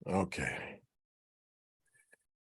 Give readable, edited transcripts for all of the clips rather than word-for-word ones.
Okay.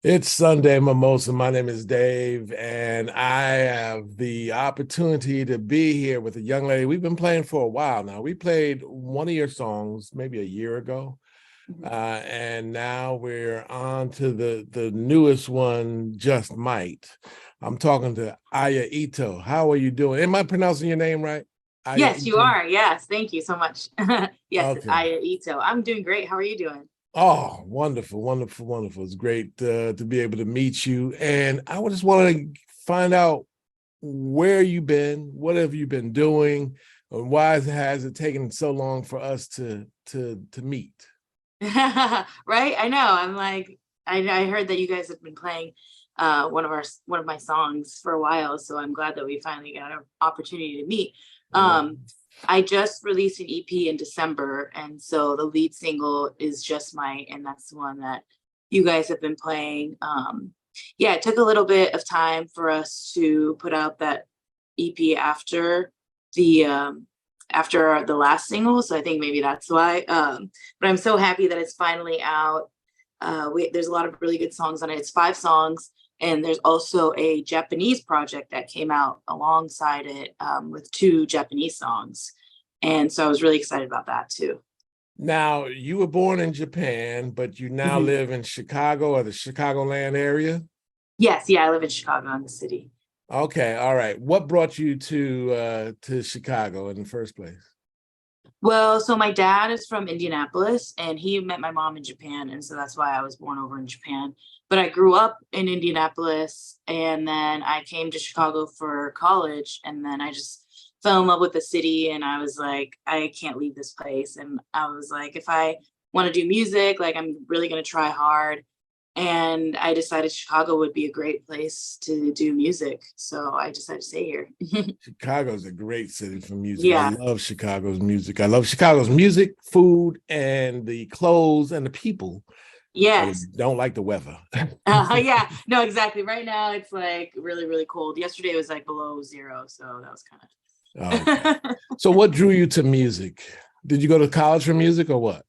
It's Sunday, Mimosa. My name is Dave, and I have the opportunity to be here with a young lady. We've been playing for a while now. We played one of your songs maybe a year ago, and now we're on to the newest one, Just Might. I'm talking to Ito. How are you doing? Am I pronouncing your name right? Yes, you Ito. are. Yes, thank you so much. Yes, it's Okay. Ito. I'm doing great. How are you doing? Oh, wonderful, wonderful, wonderful. It's great to be able to meet you. And I would just want to find out where you've been, what have you been doing, and why has it taken so long for us to meet? Right? I know. I heard that you guys have been playing one of my songs for a while, so I'm glad that we finally got an opportunity to meet. Um, I just released an EP in December, and so the lead single is Just Might, and that's the one that you guys have been playing. Yeah, it took a little bit of time for us to put out that EP the after the last single, so I think maybe that's why. But I'm so happy that it's finally out. There's a lot of really good songs on it. It's 5 songs, and there's also a Japanese project that came out alongside it with 2 Japanese songs, and so I was really excited about that too. Now, you were born in Japan, but you now Mhm. live in Chicago or the Chicagoland area. Yes, yeah, I live in Chicago in the city. Okay, all right. What brought you to Chicago in the first place? Well, so my dad is from Indianapolis and he met my mom in Japan. And so that's why I was born over in Japan. But I grew up in Indianapolis and then I came to Chicago for college. And then I just fell in love with the city. And I was like, I can't leave this place. And I was like, if I want to do music, like I'm really going to try hard. And I decided Chicago would be a great place to do music. So I decided to stay here. Chicago's a great city for music. I Yeah. love Chicago's music. I love Chicago's music, food, and the clothes and the people. I Yes. don't like the weather. Yeah, no, exactly. Right now it's like really, really cold. Yesterday was like below zero, so that was Okay. kind of. So what drew you to music? Did you go to college for music or what?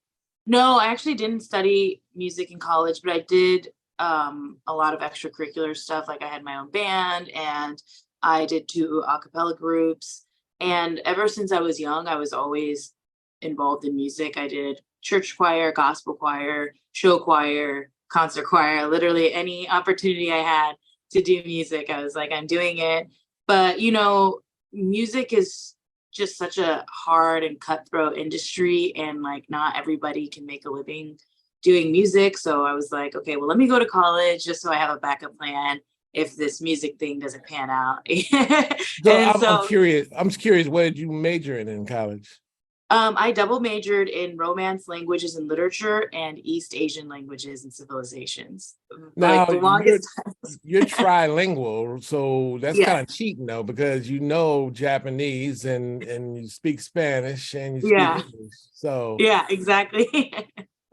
No, I actually didn't study music in college, but I did a lot of extracurricular stuff. Like I had my own band and I did 2 a cappella groups. And ever since I was young, I was always involved in music. I did church choir, gospel choir, show choir, concert choir, literally any opportunity I had to do music. I was like, I'm doing it. But music is just such a hard and cutthroat industry, and like not everybody can make a living doing music. So I was like, okay, well, let me go to college just so I have a backup plan if this music thing doesn't pan out. So And I'm so curious. I'm curious. What did you major in college? I double majored in Romance languages and literature and East Asian languages and civilizations for like Now the you're longest you're time. trilingual, so that's kind Yes. of cheating though, because you know Japanese and you speak Spanish and you speak Yeah. English. So Yeah, exactly.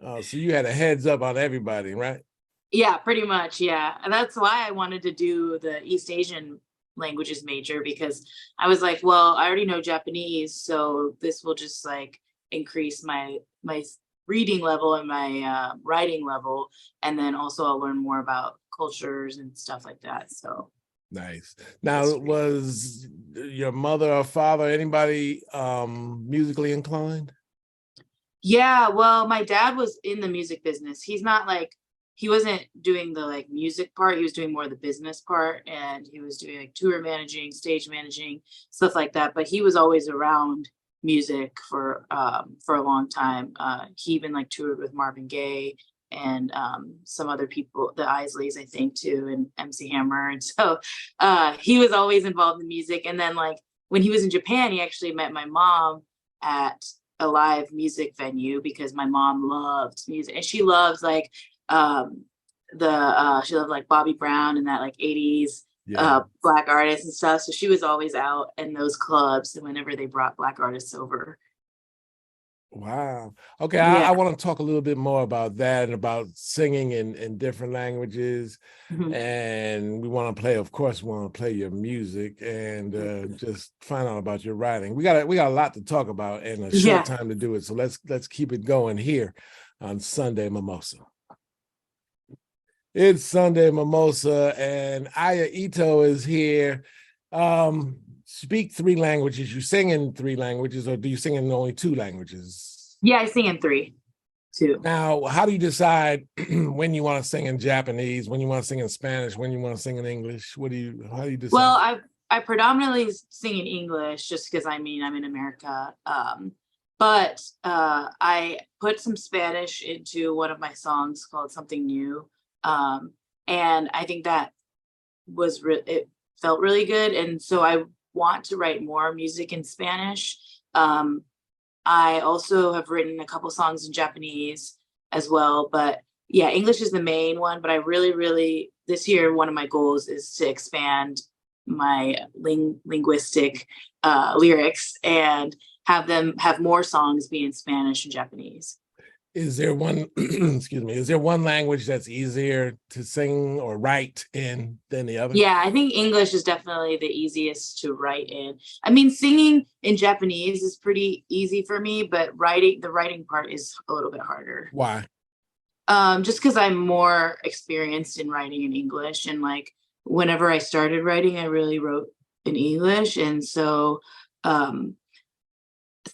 so you had a heads up on everybody, right? Yeah, pretty much. Yeah. And that's why I wanted to do the East Asian languages major because I was like, well, I already know Japanese, so this will just like increase my reading level and my writing level, and then also I'll learn more about cultures and stuff like that. So Nice. Now, that's great. was your mother or father anybody musically inclined? Yeah, well, my dad was in the music business. He's not like he wasn't doing the like music part. He was doing more of the business part, and he was doing like tour managing, stage managing, stuff like that. But he was always around music for a long time. He even like toured with Marvin Gaye and some other people, the Isleys, I think, too, and MC Hammer. And so he was always involved in music. And then like when he was in Japan, he actually met my mom at a live music venue because my mom loved music and she loves like um she loved like Bobby Brown and that like 80s Yeah. black artists and stuff. So she was always out in those clubs and whenever they brought black artists over. Wow. Okay, Yeah. I want to talk a little bit more about that and about singing in different languages. Mhm. And we want to play, of course, we want to play your music and just find out about your writing. We got a lot to talk about and a short Yeah. time to do it. So let's keep it going here on Sunday Mimosa. It's Sunday Mimosa, and Aya Ito is here. Speak three languages. You sing in three languages, or do you sing in only two languages? Yeah, I sing in three too. Now, how do you decide when you want to sing in Japanese, when you want to sing in Spanish, when you want to sing in English? How do you Well, decide? I predominantly sing in English just because I mean I'm in America. But I put some Spanish into one of my songs called Something New. Um, and I think that it felt really good. And so I want to write more music in Spanish. Um, I also have written a couple songs in Japanese as well, but yeah, English is the main one. But I really, really this year one of my goals is to expand my linguistic lyrics and have them have more songs be in Spanish and Japanese. Is there one, excuse me, is there one language that's easier to sing or write in than the other? Yeah, I think English is definitely the easiest to write in. I mean, singing in Japanese is pretty easy for me, but the writing part is a little bit harder. Why? Just because I'm more experienced in writing in English, and like whenever I started writing, I really wrote in English, and so um,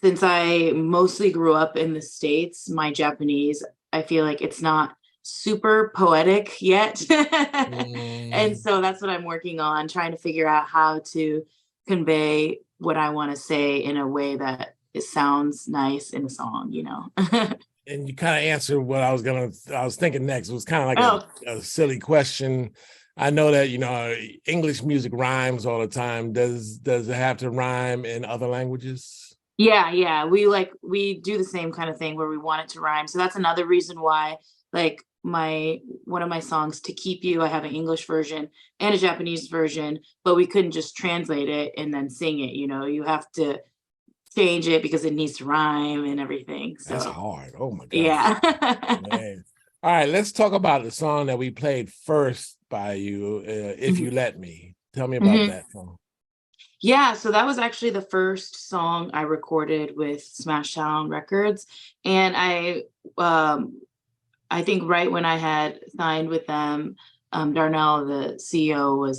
since I mostly grew up in the States, my Japanese, I feel like it's not super poetic yet. And Mm. so that's what I'm working on, trying to figure out how to convey what I want to say in a way that it sounds nice in a song, you know? And you kind of answered what I was thinking next. It was kind of like Oh, a silly question. I know that, English music rhymes all the time. Does it have to rhyme in other languages? yeah, yeah. We do the same kind of thing where we want it to rhyme. So that's another reason why like my one of my songs To Keep You, I have an English version and a Japanese version, but we couldn't just translate it and then sing it, you know. You have to change it because it needs to rhyme and everything. That's So, hard. Oh my God. yeah. Man. All right, let's talk about the song that we played first by you, If Mhm. You Let Me. Tell me about Mhm. that song. Yeah, so that was actually the first song I recorded with Smashdown Records, and I think right when I had signed with them, Darnell, the CEO,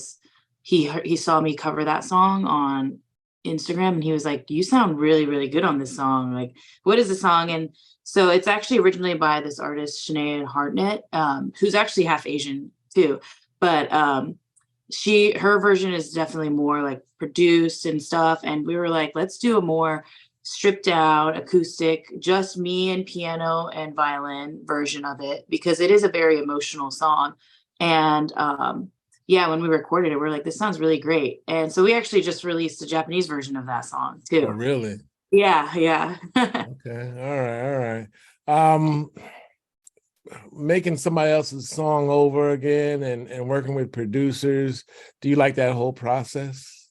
he saw me cover that song on Instagram, and he was like, "You sound really, really good on this song. Like, what is the song?" And so it's actually originally by this artist, Sinead Hartnett, who's actually half Asian too. But her version is definitely more like produced and stuff. And we were like, let's do a more stripped down acoustic, just me and piano and violin version of it because it is a very emotional song. And yeah, when we recorded it, we are like, this sounds really great. And so we actually just released a Japanese version of that song Oh, too. really? Yeah, yeah. Okay. All right. Um, Making somebody else's song over again and working with producers. Do you like that whole process?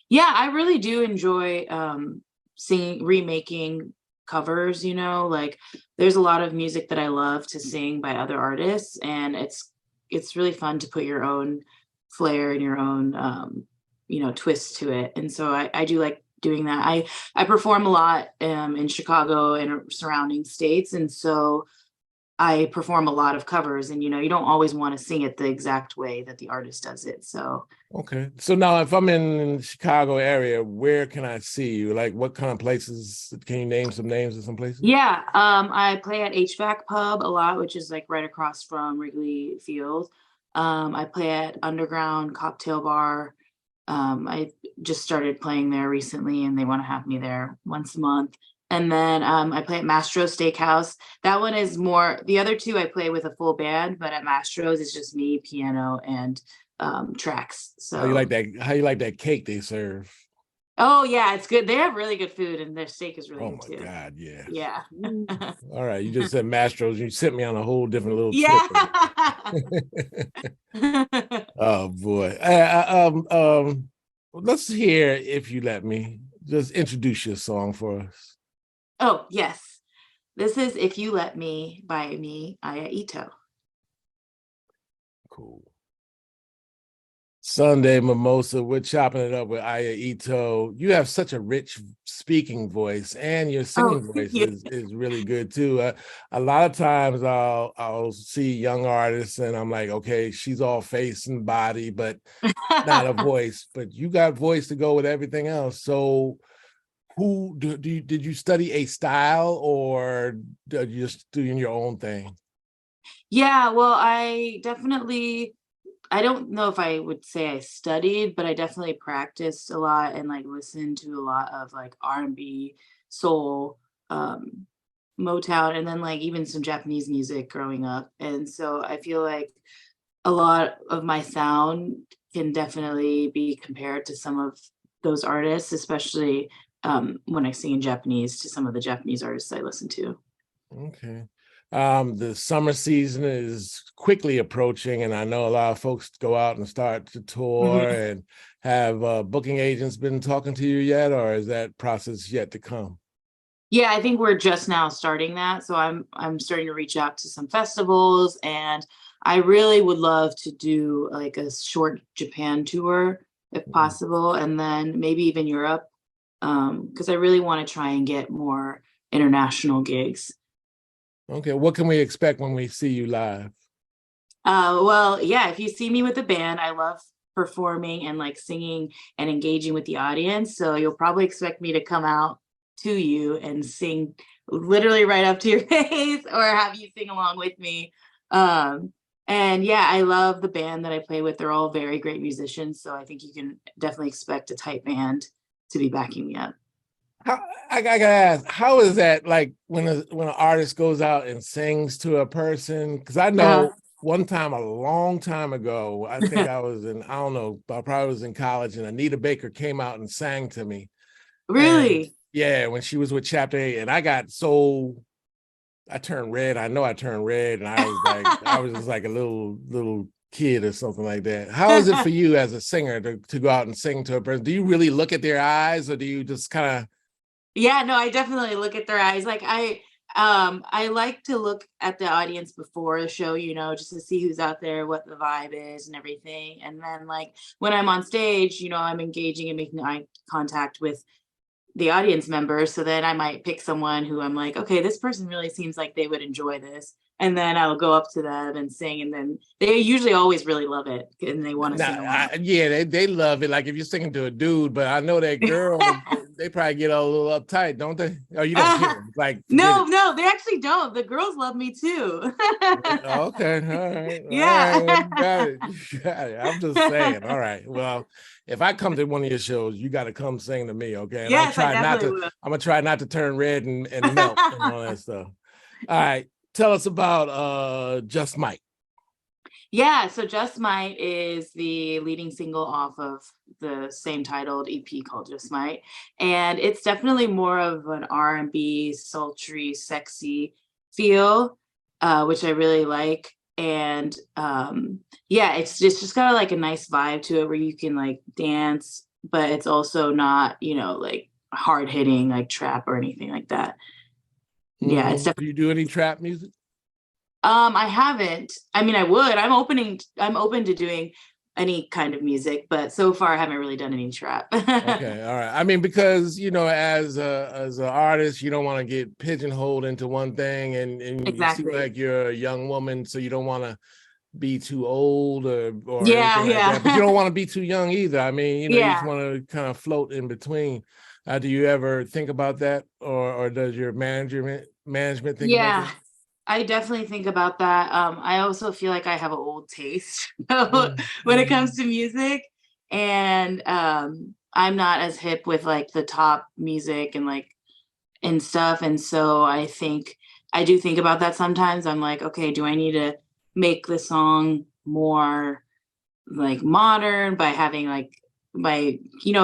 Yeah, I really do enjoy singing, remaking covers, you know, like there's a lot of music that I love to sing by other artists, and it's really fun to put your own flair and your own you know, twist to it. And so I do like doing that. I perform a lot in Chicago and surrounding states, and so I perform a lot of covers, and you know, you don't always want to sing it the exact way that the artist does it. So Okay. So now if I'm in Chicago area, where can I see you? Like what kind of places? Can you name some names of some places? yeah, I play at HVAC Pub a lot, which is like right across from Wrigley Field. I play at Underground Cocktail Bar. I just started playing there recently, and they want to have me there once a month. And then I play at Mastro Steakhouse. That one is more. The other two I play with a full band, but at Mastro's it's just me, piano, and tracks. So, How you like that cake they serve? oh yeah, it's good. They have really good food, and their steak is really Oh good my too. God, yeah. Yeah. Ooh. All right. You just said Mastros. You sent me on a whole different little trip. Yeah. Oh boy. Let's hear If You Let Me. Just introduce your song for us. Oh, yes. This is If You Let Me by me, Aya Ito. Cool. Sunday Mimosa, we're chopping it up with Aya Ito. You have such a rich speaking voice, and your Oh, singing thank voice you. is really good too. A lot of times I'll see young artists, and I'm like, okay, she's all face and body, but not a voice. But you got voice to go with everything else. So, did you study a style, or are you just doing your own thing? Yeah, well, I don't know if I would say I studied, but I definitely practiced a lot and like listened to a lot of like R&B, soul, um, Motown, and then like even some Japanese music growing up. And so I feel like a lot of my sound can definitely be compared to some of those artists, especially when I sing in Japanese to some of the Japanese artists I listen to. Okay. The summer season is quickly approaching, and I know a lot of folks go out and start to tour. Mhm. And have booking agents been talking to you yet, or is that process yet to come? Yeah, I think we're just now starting that. So I'm starting to reach out to some festivals, and I really would love to do like a short Japan tour if Mm. possible, and then maybe even Europe. Because I really want to try and get more international gigs. Okay, what can we expect when we see you live? Well, yeah, if you see me with a band, I love performing and like singing and engaging with the audience. So you'll probably expect me to come out to you and sing literally right up to your face or have you sing along with me. Um, and yeah, I love the band that I play with. They're all very great musicians. So I think you can definitely expect a tight band to be backing me up. How, I gotta ask, how is that like when an artist goes out and sings to a person? Because I Uh, know one time a long time ago, I think I was in, I don't know, I probably was in college, and Anita Baker came out and sang to me. And really? yeah, when she was with Chapter 8, and I got so I turned red. I know I turned red, and I was just like a little kid or something like that. How is it for you as a singer to go out and sing to a person? Do you really look at their eyes, or do you just kind of Yeah, no, I definitely look at their eyes. I like to look at the audience before the show, just to see who's out there, what the vibe is and everything. And then like when I'm on stage, I'm engaging and making eye contact with the audience members. So then I might pick someone who I'm like, okay, this person really seems like they would enjoy this. And then I'll go up to them and sing, and then they usually always really love it and they want to sing Nah, along. yeah, they love it. Like if you're singing to a dude, but I know that girls, they probably get a little uptight, don't they? Oh, you don't care. Like, forget No, it. no, they actually don't. The girls love me too. Okay, Yeah. all right. You got it. You got it. I'm just saying. All right. Well, if I come to one of your shows, you got to come sing to me, okay? And Yes, I definitely will. I'm gonna try not to turn red and melt and all that stuff. All right. Tell us about Just Mike. Yeah, so Just Might is the leading single off of the same titled EP called Just Might. And it's definitely more of an R&B, sultry, sexy feel, which I really like. And yeah, it's just got like a nice vibe to it where you can like dance, but it's also not, like hard hitting like trap or anything like that. Yeah, it's Do definitely. you do any trap music? I haven't. I mean, I would. I'm open to doing any kind of music, but so far I haven't really done any trap. Okay, all right. I mean, because as an artist, you don't want to get pigeonholed into one thing, and you seem Exactly. like you're a young woman, so you don't want to be too old or Yeah, anything like that. But you yeah. don't want to be too young either. I mean, you just Yeah. want to kind of float in between. Do you ever think about that, or does your management think about Yeah. that? I definitely think about that. I also feel like I have an old taste when it Mm-hmm. comes to music. And I'm not as hip with like the top music and stuff. And so I do think about that sometimes. I'm like, okay, do I need to make the song more like modern by having like by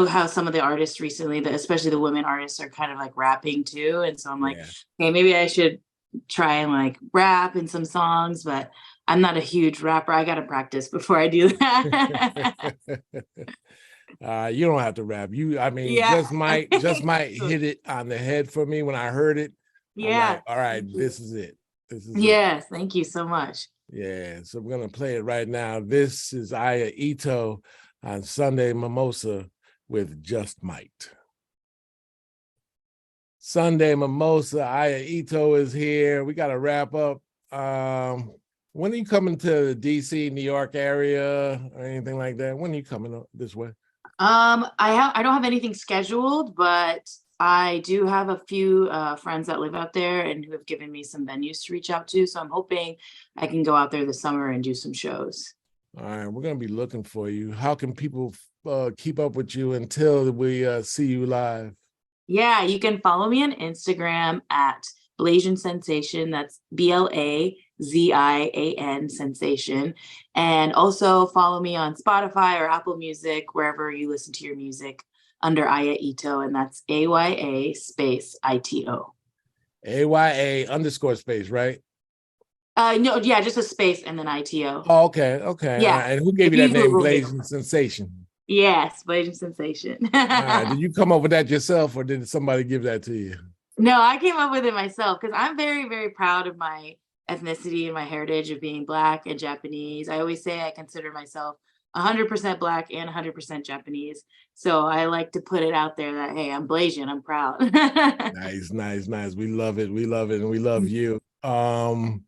how some of the artists recently, especially the women artists, are kind of like rapping too, and so I'm like, Yeah. okay, maybe I should try and like rap in some songs, but I'm not a huge rapper. I gotta practice before I do that. You don't have to rap. I mean, Yeah. just might hit it on the head for me when I heard it. I'm Yeah. like, all right, this is it. This is it. Yes, thank you so much. Yeah, so we're gonna play it right now. This is Ito on Sunday Mimosa with Just Might. Sunday Mimosa, Ito is here. We got to wrap up. When are you coming to the DC, New York area or anything like that? When are you coming up this way? I don't have anything scheduled, but I do have a few friends that live out there and who have given me some venues to reach out to. So I'm hoping I can go out there this summer and do some shows. All right, we're gonna be looking for you. How can people keep up with you until we see you live? Yeah, you can follow me on Instagram at Blasian Sensation. That's BLAZIAN Sensation. And also follow me on Spotify or Apple Music, wherever you listen to your music, under Aya Ito, and that's AYA space ITO. AYA underscore space, right? No, yeah, just a space and then ITO. Oh, okay, okay. Yeah. And who gave If you that you name, Google me. Blazing Sensation? Yes, Blasian Sensation. Did you come up with that yourself, or did somebody give that to you? No, I came up with it myself because I'm very, very proud of my ethnicity and my heritage of being Black and Japanese. I always say I consider myself 100% Black and 100% Japanese. So I like to put it out there that, hey, I'm Blasian, I'm proud. Nice, nice, nice. We love it. We love it. And we love you. Come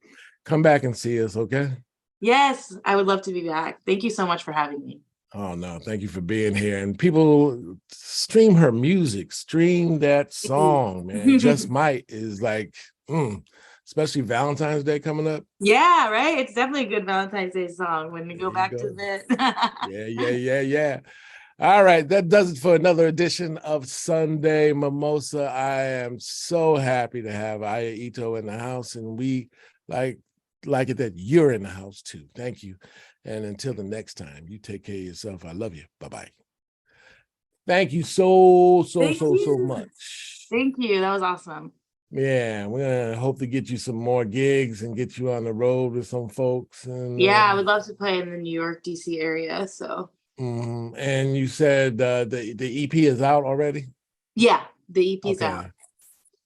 back and see us, okay? Yes, I would love to be back. Thank you so much for having me. Oh no, thank you for being here. And people stream her music, stream that song, man. Just Might is like, especially Valentine's Day coming up. Yeah, right. It's definitely a good Valentine's Day song when we There go you back to go. this. Yeah. All right, that does it for another edition of Sunday Mimosa. I am so happy to have Aya Ito in the house, and we like it that you're in the house too. Thank you. And until the next time, you take care of yourself. I love you. Bye-bye. Thank you so much. Thank you. That was awesome. Yeah, we're gonna hope to get you some more gigs and get you on the road with some folks. And Yeah, I would love to play in the New York, DC area. So and you said the EP is out already? yeah, the EP's Okay. out.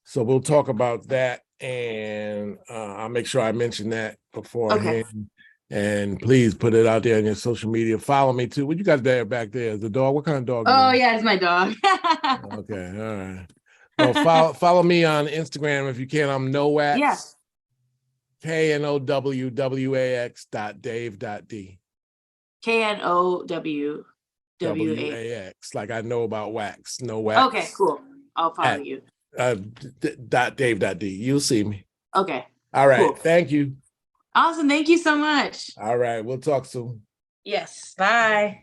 So we'll talk about that, and I'll make sure I mention that beforehand. Okay. And please put it out there on your social media. Follow me too. What you got there back there? Is the dog? What kind of dog? Oh yeah, it's my dog. Okay, all right. Well, follow me on Instagram if you can. I'm Nowax. Yeah. KNOWWAX.Dave.D. KNOWWAX. Like I know about wax. No wax. Okay, cool. I'll follow you. .Dave.D. You'll see me. Okay. All right. Cool. Thank you. Awesome. Thank you so much. All right. We'll talk soon. Yes. Bye.